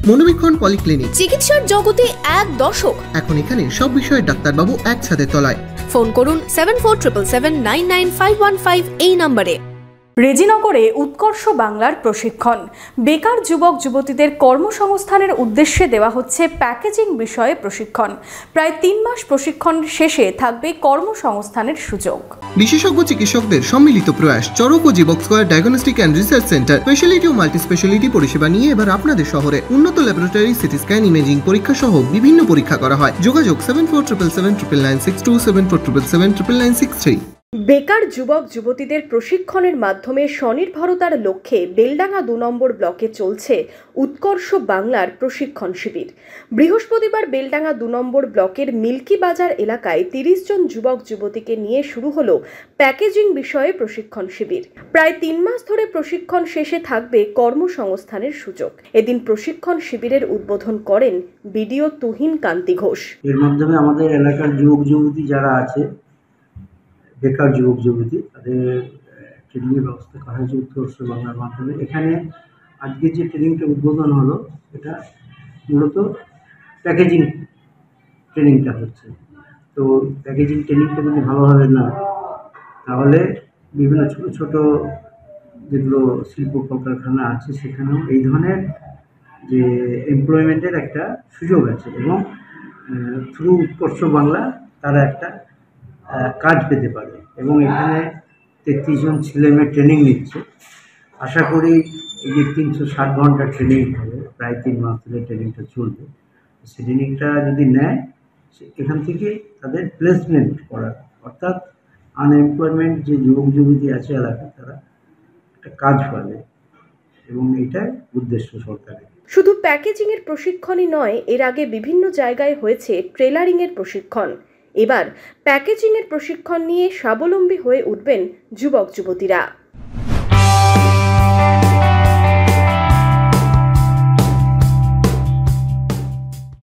মনোবীক্ষণ polyclinic, চিকিৎসার জগতে এক দশক। এখন এখানে সব বিষয়ে ডাক্তারবাবু এক ছাদের তলায়। ফোন করুন 7477799515 এই নম্বরে। রেজিনগরে উৎকর্ষ বাংলার প্রশিক্ষণ। বেকার যুবক যুবতীদের কর্মসংস্থানের উদ্দেশ্যে দেওয়া হচ্ছে প্যাকেজিং বিষয়ে প্রশিক্ষণ। প্রায় 3 মাস প্রশিক্ষণ শেষে থাকবে কর্মসংস্থানের সুযোগ। বিশেষজ্ঞ চিকিৎসকদের সম্মিলিত প্রয়াস, চরক ও Jibak square diagnostic and research centre speciality ও মাল্টি স্পেশালিটি পরিষেবা নিয়ে এবার আপনাদের শহরে উন্নত ল্যাবরেটরি, সিটি স্ক্যান, ইমেজিং পরীক্ষা সহ বিভিন্ন পরীক্ষা করা হয়। যোগাযোগ 7477799627 7477799963। বেকার যুবক যুবতীদের প্রশিক্ষণের মাধ্যমে স্বনির্ভরতার লক্ষ্যে বেলডাঙ্গা 2 নম্বর ব্লকে চলছে উৎকর্ষ বাংলার প্রশিক্ষণ শিবির। বৃহস্পতিবার বেলডাঙ্গা 2 নম্বর ব্লকের মিল্কি বাজার এলাকায় 30 জন যুবক যুবতীকে নিয়ে শুরু হলো প্যাকেজিং বিষয়ে প্রশিক্ষণ শিবির। প্রায় 3 মাস ধরে প্রশিক্ষণ শেষে থাকবে কর্মসংস্থানের সুযোগ। এদিন প্রশিক্ষণ শিবিরের উদ্বোধন করেন বিডিও তুহিন কান্তি ঘোষ। এর মাধ্যমে আমাদের এলাকার যুবক যুবতী যারা আছে, বেকার যুবক যুবতী, তাদের ট্রেনিংয়ের ব্যবস্থা করা হয়েছে উৎকর্ষ বাংলার মাধ্যমে। এখানে আজকে যে ট্রেনিংটা উদ্বোধন হলো, এটা মূলত প্যাকেজিং ট্রেনিংটা হচ্ছে। তো প্যাকেজিং ট্রেনিংটা যদি ভালোভাবে না, তাহলে বিভিন্ন ছোট ছোট যেগুলো শিল্প কলকারখানা আছে সেখানেও এই ধরনের যে এমপ্লয়মেন্টের একটা সুযোগ আছে এবং থ্রু উৎকর্ষ বাংলা তারা একটা কাজ পেতে পারে। এবং এখানে 33 জন ছেলেমেয়ে ট্রেনিং নিচ্ছে। আশা করি এই যে 360 ঘন্টা ট্রেনিং হবে, প্রায় 3 মাস ধরে ট্রেনিংটা চলবে। সেই ট্রেনিংটা যদি নেয়, এখান থেকে তাদের প্লেসমেন্ট করার, অর্থাৎ আনএমপ্লয়মেন্ট যে যুবক যুবতী আছে এলাকায়, তারা একটা কাজ পাবে এবং এটাই উদ্দেশ্য সরকারের। শুধু প্যাকেজিং এর প্রশিক্ষণই নয়, এর আগে বিভিন্ন জায়গায় হয়েছে ট্রেলারিং এর প্রশিক্ষণ। এবার প্যাকেজিং এর প্রশিক্ষণ নিয়ে স্বাবলম্বী হয়ে উঠবেন যুবক যুবতীরা।